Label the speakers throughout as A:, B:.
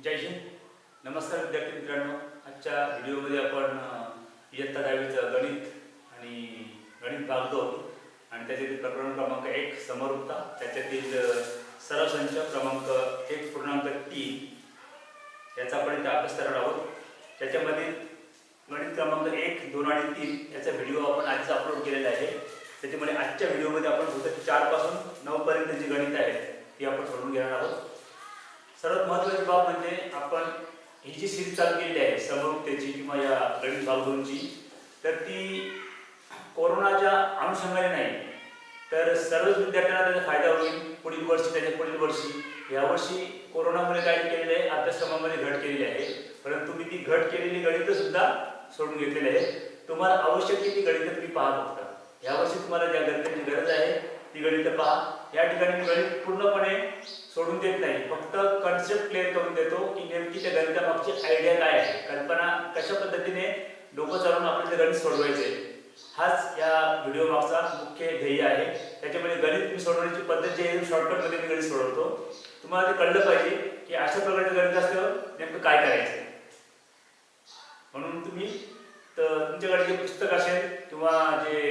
A: जय हिंद. नमस्कार विद्यार्थी मित्रांनो. आजच्या व्हिडिओमध्ये आपण इयत्ता 10वीचं गणित आणि गणित भाग 2 आणि त्याच्यातील प्रकरण क्रमांक 1 समरूपता, त्याच्यातील सरळ संच क्रमांक 1.3 याचा आपण इथे अभ्यास करणार आहोत. त्याच्यामध्ये गणित क्रमांक 1, 2 आणि 3 याचा व्हिडिओ आपण आधीच अपलोड केलेला आहे. त्याच्यामुळे आजच्या व्हिडिओमध्ये आपण फक्त 4 पासून 9 पर्यंत जी गणित आहेत ती आपण सोडून घेणार आहोत. सर्वात महत्त्वाची बाब म्हणजे आपण ही जी सीरीज चालू केलेली आहे समरूपतेची किंवा या गणित भाग 2ची, तर ती कोरोनाच्या अनुषंगाने नाही, तर सर्वच विद्यार्थ्यांना त्याचा फायदा होईल. पुढील वर्षी, त्याच्या पुढील वर्षी, यावर्षी कोरोनामुळे काय केलेले आहे, अभ्यासक्रमामध्ये घट केलेली आहे, परंतु मी ती घट केलेली गणितं सुद्धा सोडून घेतलेली आहे. तुम्हाला आवश्यक ती गणितं तुम्ही पहा. फक्त यावर्षी तुम्हाला ज्या गणिताची गरज आहे ती गणितं पहा. या ठिकाणी मी गणित पूर्णपणे सोडून देत नाही, फक्त कन्सेप्ट क्लिअर करून देतो की नेमकी त्या गणितामागची आयडिया काय आहे, कल्पना कशा पद्धतीने डोकं चालवून आपल्याला ते गणित सोडवायचे, हाच या व्हिडिओ मागचा मुख्य ध्येय आहे. त्याच्यामुळे गणित मी सोडवण्याची पद्धत जी आहे शॉर्टकटमध्ये मी गणित सोडवतो. तुम्हाला ते कळलं पाहिजे की अशा प्रकारचं गणित असल्यावर नेमकं काय करायचं. म्हणून तुम्ही तुमच्याकडे जे पुस्तक असेल किंवा जे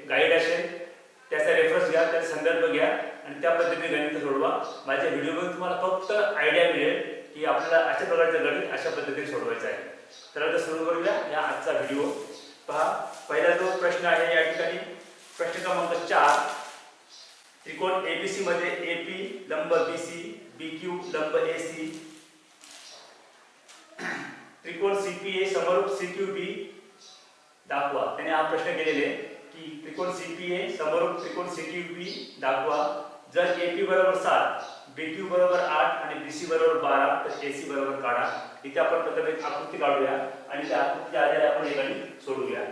A: गाईड असेल त्याचा रेफरन्स घ्या, त्याचा संदर्भ घ्या आणि त्या पद्धतीने गणित सोडवा. माझ्या व्हिडिओमध्ये तुम्हाला फक्त आयडिया मिळेल की आपल्याला अशा प्रकारचं गणित अशा पद्धतीने सोडवायचं आहे. तर आता सुरू करूया या आजचा व्हिडिओ. पहा, पहिला जो प्रश्न आहे या ठिकाणी प्रश्न क्रमांक 4. त्रिकोण एबीसी मध्ये एपी लंब बीसी, बीक्यू लंब एसी, त्रिकोण सीपीए समरूप सीक्यूबी दाखवा. त्याने हा प्रश्न केलेले की त्रिकोण सीपीए समरूप त्रिकोण सीक्यूबी दाखवा. जर एपी बरोबर 7, बीक्यू बरोबर 8 आणि बीसी बरोबर 12 तर एसी बरोबर काढा. इथे आपण प्रथम एक आकृती काढूया आणि त्या आकृतीच्या आधारे आपण हे गणित सोडवूया.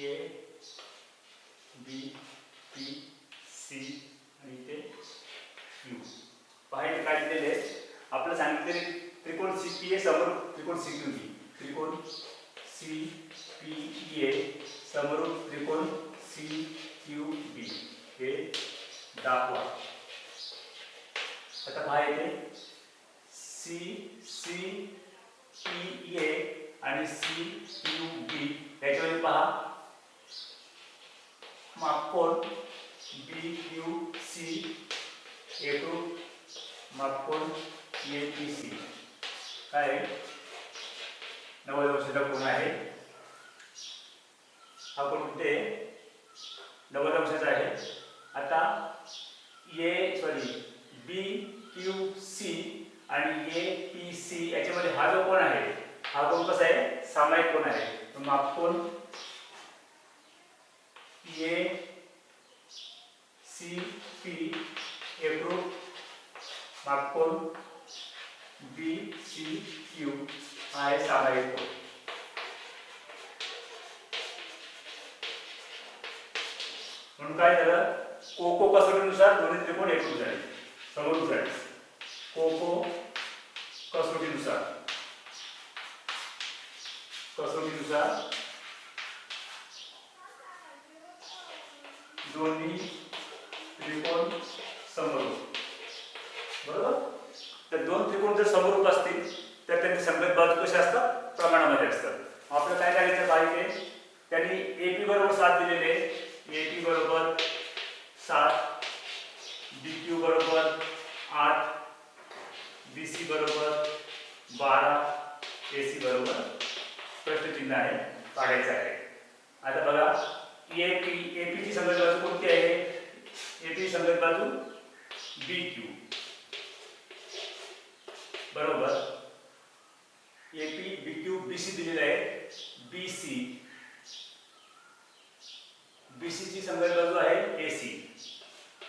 A: ए बी पी सी आणि इथे क्यू. पाहायचे काय दिलेले आपल्याला सांगितले त्रिकोण सीपीए समरूप त्रिकोण सीक्यूबी, त्रिकोण सीपीए समरूप त्रिकोण सीक्यूबी हे दाखवा. आता पाहायचे सीपीए आणि सीक्यूबी याच्यामध्ये पहा मापकोन बीक्यूसी एकरूप मापकोन एपीसी काय 90 अंशाचा कोन आहे. हा कोन कुठे 90 अंशाचा आहे. आता बीक्यूसी आणि एपीसी याच्यामध्ये हा जो कोन आहे हा कोन कसा आहे, सामायिक कोन आहे. तर मापकोन ए सी पी एकरूप मापकोन बी सी क्यू हा आहे सामायिक कोन. म्हणून काय झालं, कोको कसोटीनुसार दोन्ही त्रिकोण एकरूप झाले, समरूप झाले. कोको कसोटीनुसार दोन्ही त्रिकोण समरूप. बरोबर. तर दोन त्रिकोण जर समरूप असतील तर त्यांची संगत बाजू कशा असतात, प्रमाणामध्ये असतात. आपल्याला काय करायचं पाहिजे, त्यांनी एपी बरोबर 7 दिलेले, एपी बरोबर 7, बीक्यू बरोबर 8, बीसी बरोबर 12, एसी बरोबर प्रश्नचिन्ह आहे, काढायचं आहे. आता बघा एपी ची संगत बाजू कोणती आहे, एपी संगत बाजू बीक्यू बरोबर. एपी बीक्यू बीसी दिलेला आहे, बीसी ची संगत बाजू आहे एसी,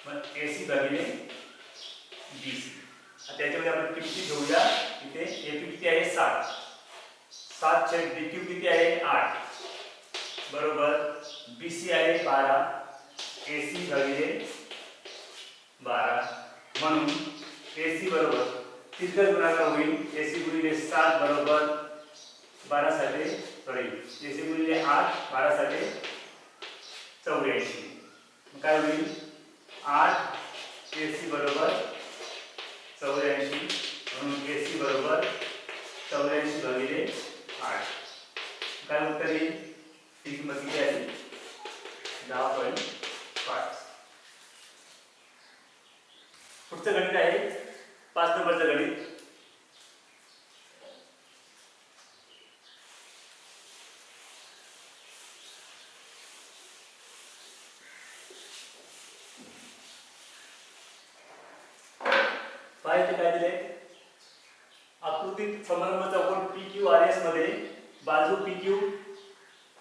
A: मग एसी भागिले बीसी. त्याच्यामध्ये आपण किती घेऊया, इथे एपी किती आहे 7 छेद बीक्यू किती आहे 8 बरोबर, बीसी आहे 12, एसी भागिले 12. म्हणून एसी बरोबर तितकाच गुणाकार होईल AC गुणिले 7 बरोबर 12 साते सॉरी AC गुणिले 8 12 साते 84. काय होईल 8 AC बरोबर 84 म्हणून AC बरोबर 84 भागिले 8. काय उत्तर येईल ती किंमत किती आली 10.5. पुढचं गणित आहे 5 नंबरचं गणित. पाहिजे काय दिले आकृतीत समलंब चौकोन PQRS मध्ये बाजू PQ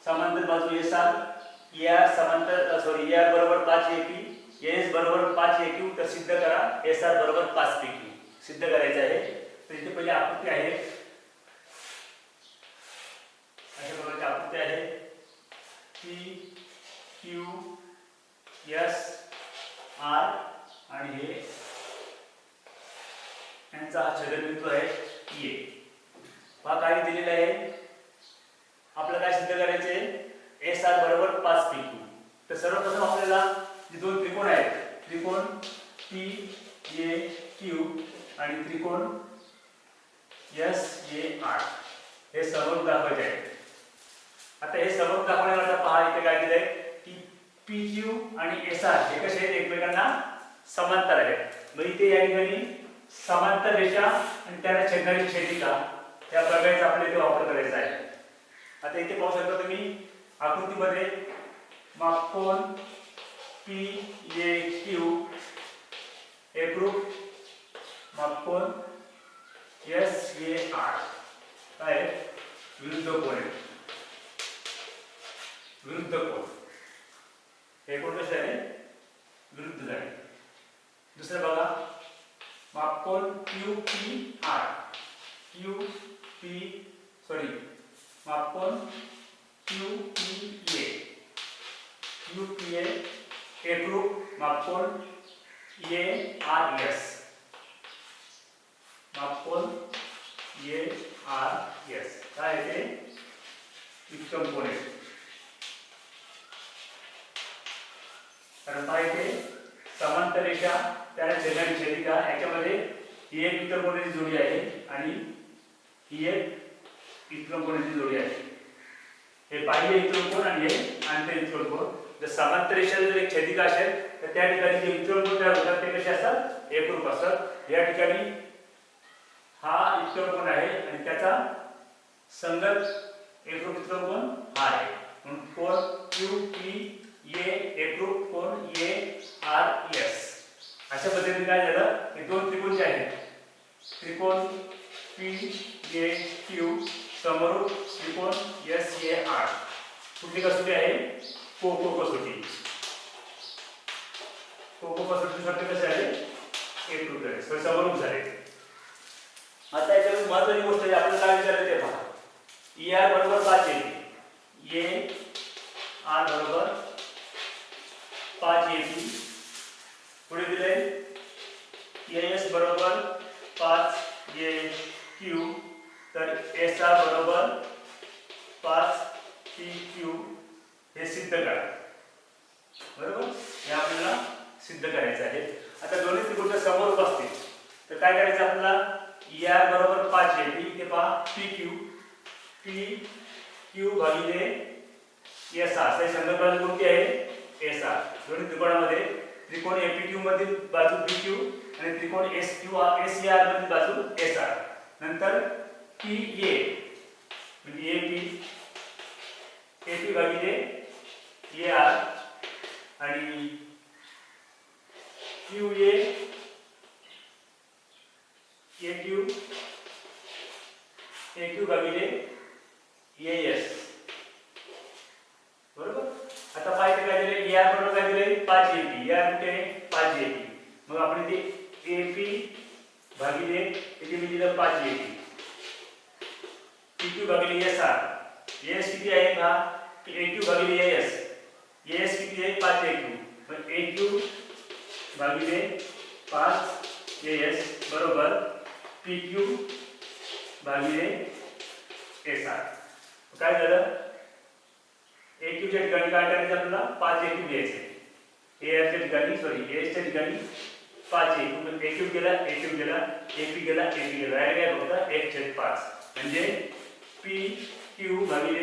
A: समांतर बाजू SR AR समांतर सॉरी AR बरोबर 5 AP AS बरोबर 5 AQ तर सिद्ध करा SR बरोबर 5 PQ सिद्ध करायचं आहे. तर इथे पहिली आकृती आहे अशा प्रकारची आकृती आहे PQSR आणि हे यांचा हा छेदनबिंदू आहे A. हा काय दिलेला आहे आपल्याला काय सिद्ध करायचे SR बरोबर 5 PQ. तर सर्वप्रथम आपल्याला जे दोन त्रिकोण आहेत त्रिकोण PAQ आणि त्रिकोण SAR हे समरूप दाखवायचे आहेत. आता हे समरूप दाखवण्याकरता पहा इथे काय दिलंय की PQ आणि SR हे कसे आहेत एकमेकांना समांतर आहेत. मग इथे या ठिकाणी समांतर रेषा आणि त्याला छेदणारी छेदिका या प्रकारचा आपल्याला इथे वापर करायचा आहे. आता इथे पाहू शकता तुम्ही आकृतीमध्ये मापकोन PAQ एकरूप मापकोन SAR काय विरुद्ध कोन आहे विरुद्ध कोन हे कोण कसे आहे विरुद्ध झाले. दुसरं बघा मापकोन QPR मापकोन QPA एकरूप मापकोन ARS मापकोन ARS काय आहे ते उत्तम कोन आहे. कारण पाहिजे समांतर रेषा त्याला छेदणारी छेदिका याच्यामध्ये ही एक उत्तम कोनाची जोडी आहे आणि ही एक उत्तम कोनाची जोडी आहे. हे बाह्य उत्तम कोन आणि हे आंतरिक उत्तम कोन. जर समांतर रेषा जर एक छेदिका असेल तर त्या ठिकाणी जे उत्तम कोन तयार होतात ते कसे असतात एकरूप असतात. या ठिकाणी हा उत्तम कोन आहे आणि त्याचा संगत एकरूप उत्तम कोन हा आहे म्हणून कोन QPA एकरूप कोन ARS. अशा पद्धतीने काय झालं हे दोन त्रिकोण जे आहेत त्रिकोण PAQ समरूप त्रिकोण SAR कुठली कसोटी आहे कोको कसोटी. कोको कसोटीसाठी कसे आले एकरूप झाले समरूप झाले. आता याच्यामध्ये महत्त्वाची गोष्ट आहे आपल्याला काय विचारायचं ते पहा. ER बरोबर 5 येते AR बरोबर 5 येते. पुढे दिले AS बरोबर 5 AQ तर SR बरोबर 5 PQ हे सिद्ध करा. बरोबर हे आपल्याला सिद्ध करायचं आहे. आता दोन्ही त्रिकोण समोर असतील तर काय करायचं आपल्याला ER बरोबर 5 येते इथे पहा PQ भागिले SR हे संदर्भ बाजू कोणती आहे SR. दोन्ही त्रिकोणामध्ये त्रिकोण APQ मधील बाजू PQ आणि त्रिकोण SAR मधील बाजू SR. नंतर PA म्हणजे AP भागिले AR आणि QA AQ भागिले AS. बरोबर. आता पाहिजे काय दिले AR बरोबर काय दिले 5 AP AR कुठे 5 AP. मग आपण इथे AP भागिले इथे मी दिलं 5 AP PQ भागिले SR AS किती आहे का AQ भागिले AS किती आहे 5 AQ. मग AQ भागिले 5 AS बरोबर पी क्यू भागिले एस आर. काय झालं, ए क्यूच्या ठिकाणी काय करायचं आपल्याला 5 ए क्यू घ्यायचे. ए च्या ठिकाणी सॉरी ए च्या ठिकाणी 5 ए क्यू, ए क्यू गेला ए क्यू गेला ए पी गेला ए पी गेला, राहिलं काय फक्त 1/5 म्हणजे पी क्यू भागिले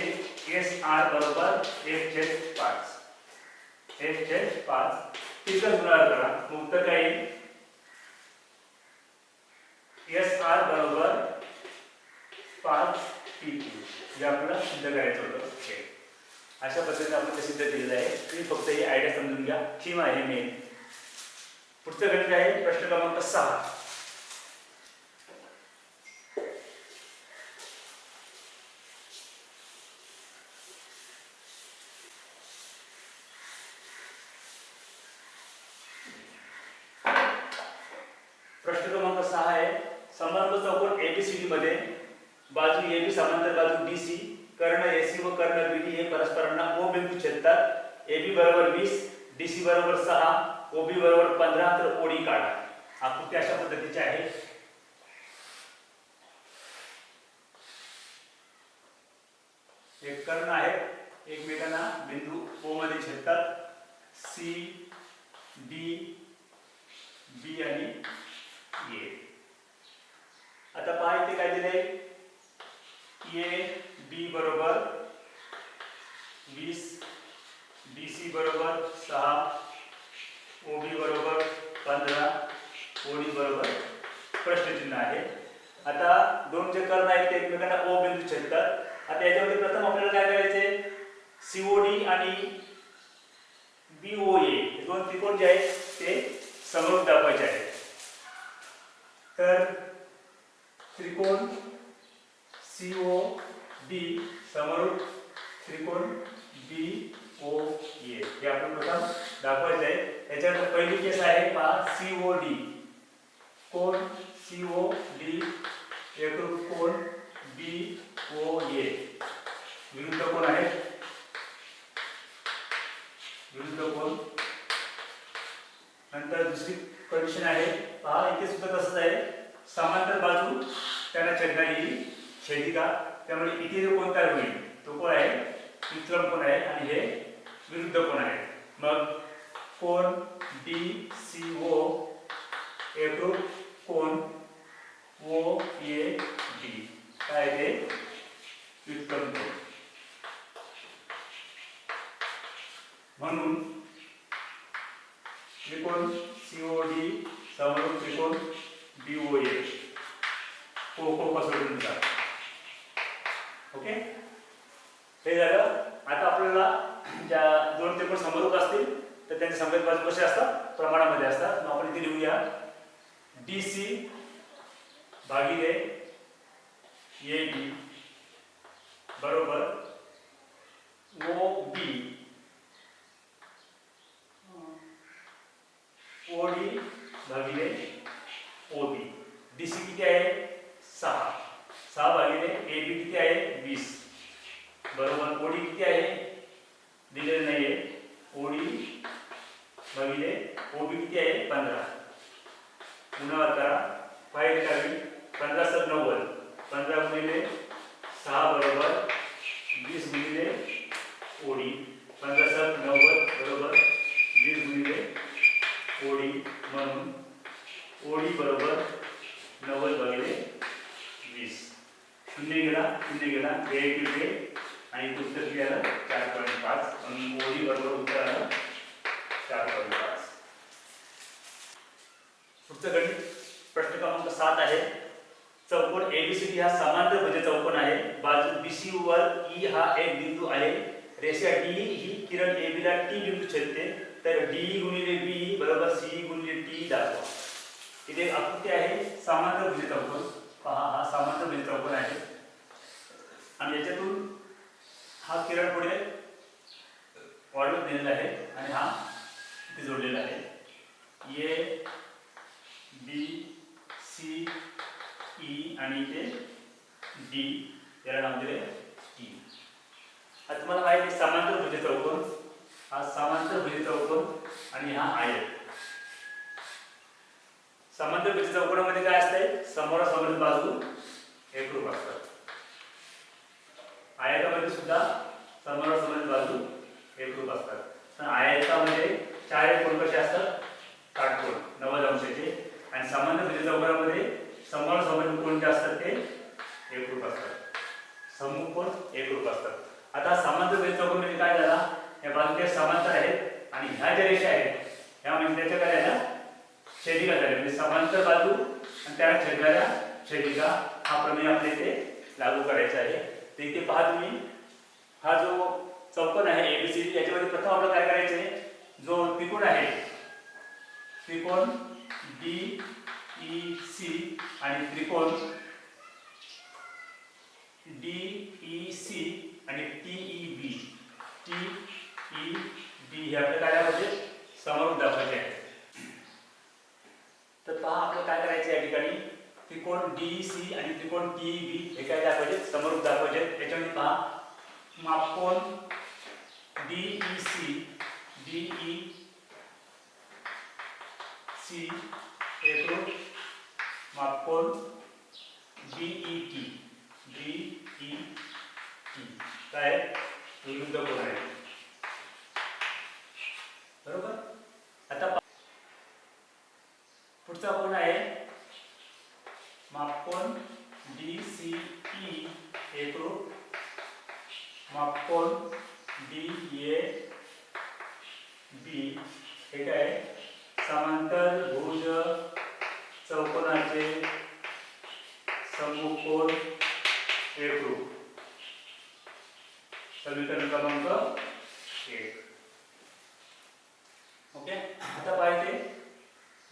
A: एस आर बरोबर 1/5. 1/5 तिथं गुणाकार करा, मग उत्तर काय येईल, एस आर बरोबर 5 पी क्यू. जे आपल्याला सिद्ध करायचं होतं हे अशा पद्धतीने आपण ते सिद्ध केलेलं आहे. तुम्ही फक्त ही आयडिया समजून घ्या, थीम आहे मेन. पुढचं गणित आहे प्रश्न क्रमांक 6. प्रश्न क्रमांक 6 आहे, समलंब चौकोन एबीसीडी मध्ये बाजू AB समांतर बाजू BC, कर्ण AC व कर्ण BD हे परस्परांना O बिंदू छेदतात. AB बरोबर 20, DC बरोबर 6, OB बरोबर 15, तर OD काढा. आकृती अशा पद्धतीची आहे. एक कर्ण आहे, एकमेकांना बिंदू O मध्ये छेदतात. C, D, B आणि A. आता पहा इथे काय दिले, A B बरोबर 20, DC बरोबर 6, OB बरोबर 15, OD बरोबर प्रश्नचिन्ह आहे. आता दोन जे कर्ण आहेत ते एकमेकांना O बिंदू छेदतात. आता याच्यामध्ये प्रथम आपल्याला काय करायचे, COD आणि BOA हे दोन त्रिकोण जे आहेत ते समरूप दाखवायचे आहेत. तर त्रिकोण COD समरूप त्रिकोण BOA हे आपण प्रथम दाखवायचे आहे. याच्यात पहिली केस आहे पहा, COD कोण COD एकरूप कोण BOA, विरुद्ध कोण आहे, विरुद्ध कोण. नंतर दुसरी कंडिशन आहे पहा, इथे सुद्धा तसंच आहे, समांतर बाजू त्यांना छेदणारी छेदिका, त्यामुळे इथे जो कोण तयार होईल तो कोण आहे, विक्रम कोण आहे आणि हे विरुद्ध कोण आहे. मग कोण DCO एकरूप कोण OAD काय ते विक्रम कोण. म्हणून त्रिकोण COD समरूप त्रिकोण BOA को सोडून जा. ओके, हे झालं. आता आपल्याला ज्या दोन त्रिकोण समरूप असतील तर त्यांचे समवेत बाजू कसे असतात, प्रमाणामध्ये असतात. मग आपण इथे लिहूया DC भागिले AB बरोबर OB OD भागिले OB. DC किती आहे 6 भागिले AB किती आहे 20 बरोबर OD किती आहे दिलेले नाहीये, OD भागिले OB किती आहे 15. गुणाकार करा, फाईल करावी, 15 × 90, 15 गुणिले 6 बरोबर 20 गुणिले OD, 15 × 90 बरोबर 20 गुणिले OD. म्हणून OD बरोबर 90 भागिले 20. शून्य गेला एक इथे आणि उत्तर किती आलं 4.5. म्हणून OD बरोबर उत्तर आलं 4.5. पुढचं गणित प्रश्न क्रमांक 7 आहे. चौकोन ABCD हा समांतर भुज चौकोन आहे. बाजू BC वर E हा एक बिंदू आहे. रेषा DE ही किरण AB ला T बिंदू छेदते. तर DE गुणिले BE बरोबर CE गुणिले T दाखवा. इथे आकृती आहे समांतर भुज चौकोन. पहा हा समांतर भुज चौकोन आहे आणि याच्यातून हा किरण पुढे वाढवत नेलेला आहे आणि हा इथे जोडलेला आहे. A B C E आणि इथे D याला नाव दिले E. आता तुम्हाला माहिती आहे समांतर भुज चौकोन, हा समांतर भुज चौकोन आणि हा आयत. समांतर भुज चौकोनामध्ये काय असते समोरासमोर बाजू एकरूप असतात. आयतामध्ये सुद्धा समोरासमोर बाजू एकरूप असतात. पण आयतामध्ये चार कोण कसे असतात? काटकोन 90 अंशाचे. आणि सामान्य त्रिज्यचौकोनामध्ये समोरासमोर कोण जे असतात ते एकरूप असतात. समकोन एकरूप असतात. आता समांतर त्रिज्यचौकोन म्हणजे काय झाला? या बाजूच्या समांतर आहेत आणि ह्या ज्या रेषा आहेत ह्या म्हणजे त्याच्या काय झाल्या? छेदिका झाल्या. म्हणजे समांतर बाजू आणि त्याला छेदणाऱ्या छेदिका हा प्रमेय आपल्या इथे लागू करायचा आहे. तर इथे पहा तुम्ही, हा जो चौकोन आहे एबीसीडी याच्यामध्ये प्रथम आपल्याला काय करायचं आहे? जो त्रिकोण आहे त्रिकोण डीईसी आणि त्रिकोण डीईसी आणि टीईबी हे आपल्याला काय दाखवायचे? समरूप दाखवायचे आहे. तर पहा आपल्याला काय करायचं या ठिकाणी त्रिकोण डीईसी आणि त्रिकोण टीईबी हे काय दाखवायचे? समरूप दाखवायचे. त्याच्यामध्ये पहा मापकोन डीईसी एकरूप मापकोन बीईटी काय विरुद्ध कोण आहे. बरोबर. आता पुढचा कोण आहे? मापकोन डीसीई एकरूप मापकोन डीएबी हे काय? समांतर भुज चौकोनाचे समकोन एकरूप. समीकरण क्रमांक 1. ओके. आता पाहिजे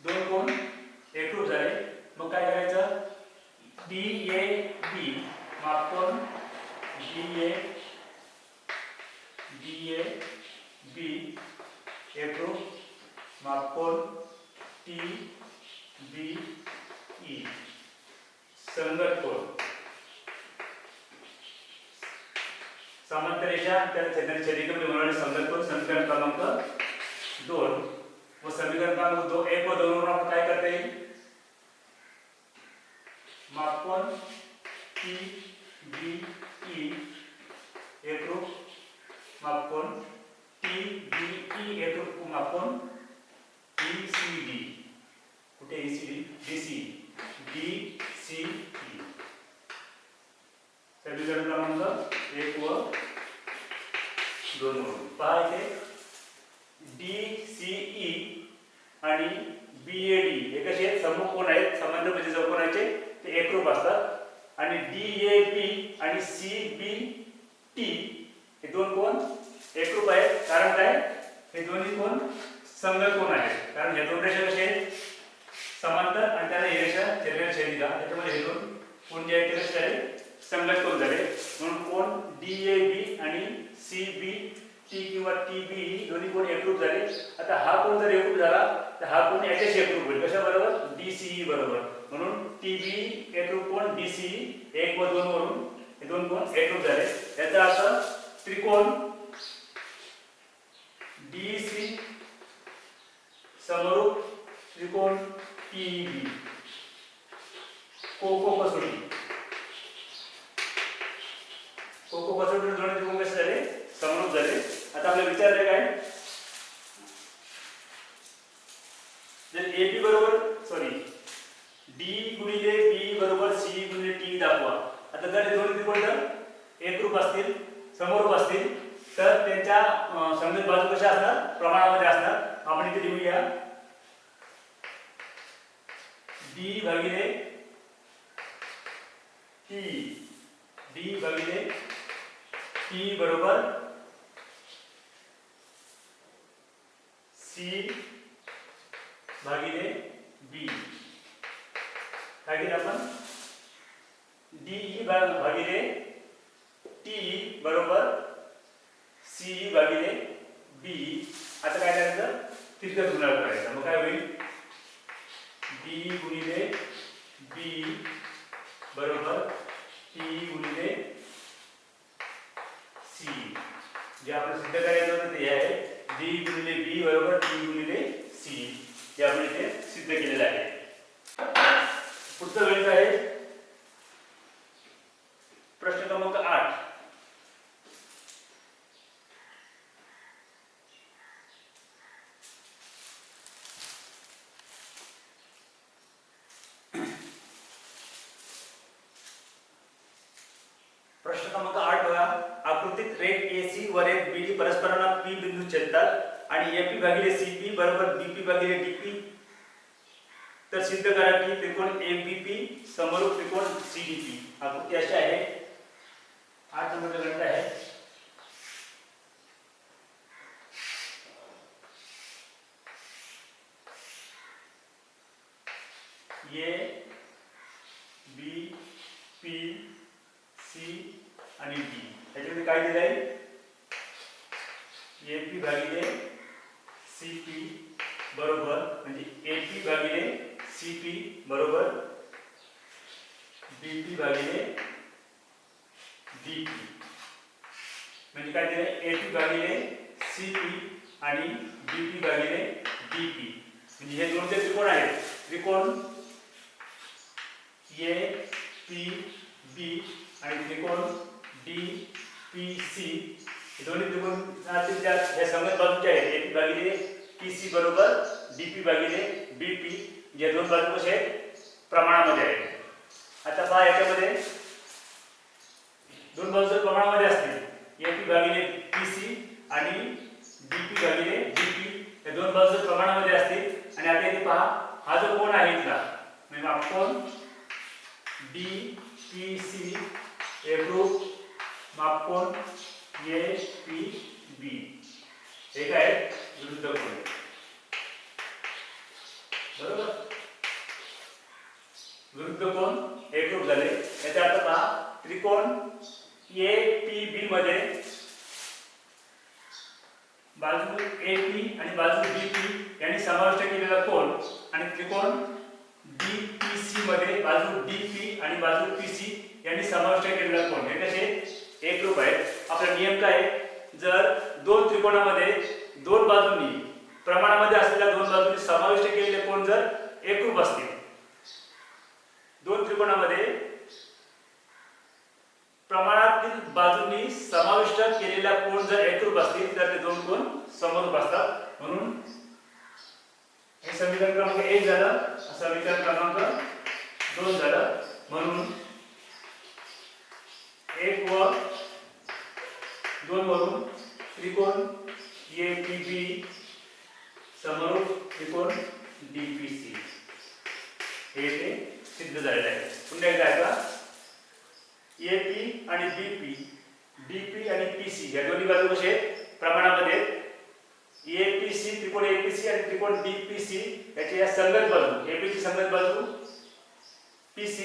A: दोन कोण एकरूप झाले. मग काय करायचं? डीएबी मापकोन डीएबी एकरूप मापकोन टीबीई संगत कोन. समांतर रेषा त्याला छेदणारी छेदिका म्हणजे बनवणारे संगत कोन. समीकरण क्रमांक 2 व समीकरण क्रमांक 1 व 2 वरून आपण काय करता येईल? मापकोन टीबीई एकरूप मापकोन टीबीई एकरूप मापकोन ईसीडी. कुठे ईसीडी? डीसीई समीकरण क्रमांक 1 व 2 वरून पहा इथे डीसीई आणि बीएडी हे कसे आहेत? समकोन आहेत. समांतर भुज चौकोनाचे ते एकरूप असतात. आणि डीएबी आणि सीबीटी हे दोन कोण एकरूप आहेत. कारण काय? हे दोन्ही कोण संगत कोण आहेत. कारण हे दोन रेषा कसे आहेत? समांतर आणि त्याला ही रेषा छेदणारी छेदिका. त्याच्यामध्ये हे दोन कोण जे आहेत ते कसे झाले? संगत कोण झाले. म्हणून कोण डीएबी आणि सीबीटी किंवा टीबी दोन्ही कोण एकरूप झाले. आता हा कोण जर एकरूप झाला तर हा कोण याच्याशी एकरूप होईल. कशा बरोबर? डीसीई बरोबर. म्हणून टीबी एकरूप कोण डीसीई 1 व 2 वरून हे दोन कोण एकरूप झाले. याचा अर्थ त्रिकोण डीसी समरूप त्रिकोण टीबी कोको कसोटी दोन त्रिकोण कसे झाले? समरूप झाले. आता आपल्याला विचारले काय? जर एबी बरोबर डी गुणिले बी बरोबर सी गुणिले टी दाखवा. आता जर हे दोन त्रिकोण एकरूप असतील समरूप असतील तर त्यांच्या संगत बाजू कशा असतात? प्रमाणामध्ये असतात. आपण इथे लिहूया डी भागिले टी बरोबर सी भागिले बी. काय केलं आपण? डी भागिले टी बरोबर सी भागिले बी. आता काय करायचं? तिरकस गुणाकार करायचा. मग काय होईल? डी गुणिले बी बरोबर टी गुणिले सी. जे आपण सिद्ध करायचं होतं ते आहे डी गुणिले बी बरोबर टी गुणिले सी. हे आपण इथे सिद्ध केलेलं आहे. पुढचं गणित आहे प्रश्न क्रमांक 8 बघा. आकृतीत रेख AC व रेख BD परस्परांना P बिंदू छेदतात आणि AP भागिले CP बरोबर BP भागिले DP. तर सिद्ध करा की त्रिकोण ABP समरूप त्रिकोण CDP. आकृती अशी आहे. 8 नंबरचा गणित आहे. A B P C आणि D याच्यामध्ये काय दिलं आहे? AP भागिले CP बरोबर म्हणजे AP भागिले CP बरोबर BP भागिले DP. म्हणजे काय दिलं? AP भागिले CP आणि BP भागिले DP. म्हणजे हे दोन जे त्रिकोण आहेत, त्रिकोण A P B आणि त्रिकोण D P C, हे दोन्ही त्रिकोणातील ज्या हे संगत बाजूचे आहेत, AP भागिले PC बरोबर DP भागिले BP, जे दोन बाजू कसे आहेत? प्रमाणामध्ये आहेत. आता पहा याच्यामध्ये दोन बाजू जर प्रमाणामध्ये असतील, AP भागिले PC आणि DP भागिले DP, हे दोन बाजू जर प्रमाणामध्ये असतील आणि आता इथे पहा हा जो कोन आहे इथला म्हणजे मापकोन DPC एकरूप मापकोन APB हे काय विरुद्ध कोन, बरोबर? विरुद्ध कोन एकरूप झाले. याचा अर्थ पहा त्रिकोण APB मध्ये बाजू AP आणि बाजू DP यांनी समाविष्ट केलेला कोन आणि त्रिकोण DPC मध्ये बाजू DP आणि बाजू PC यांनी समाविष्ट केलेला कोन हे कसे एकरूप आहेत. आपला नियम काय आहे? जर दोन त्रिकोणामध्ये दोन बाजूंनी प्रमाणामध्ये असलेल्या दोन बाजूंनी समाविष्ट केलेले कोन जर एकरूप असतील, दोन त्रिकोणामध्ये प्रमाणातील बाजूंनी समाविष्ट केलेल्या कोन जर एकरूप असतील तर ते दोन कोन समरूप असतात. म्हणून हे समीकरण क्रमांक 1 झालं, समीकरण क्रमांक 2 झालं. म्हणून 1 व 2 वरून त्रिकोण APB समरूप त्रिकोण DPC हे ते सिद्ध झालेलं आहे. पुन्हा एकदा ऐका. AP आणि BP, DP आणि PC या दोन्ही बाजू कसे आहेत? प्रमाणामध्ये. APC त्रिकोण APC आणि त्रिकोण DPC याच्या या संगत बाजू, AP ची संगत बाजू PC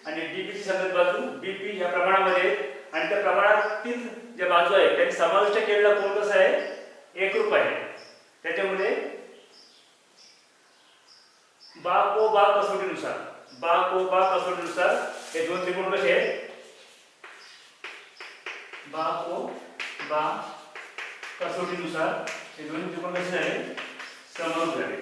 A: आणि DP ची संगत बाजू BP या प्रमाणामध्ये आणि त्या प्रमाणातील ज्या बाजू आहेत त्यांनी समाविष्ट केलेला कोन कसा आहे? एकरूप आहे. त्याच्यामुळे बा कसोटीनुसार हे दोन त्रिकोण कसे आहेत? बा कसोटीनुसार हे दोन त्रिकोण कसे झाले? समरूप झाले.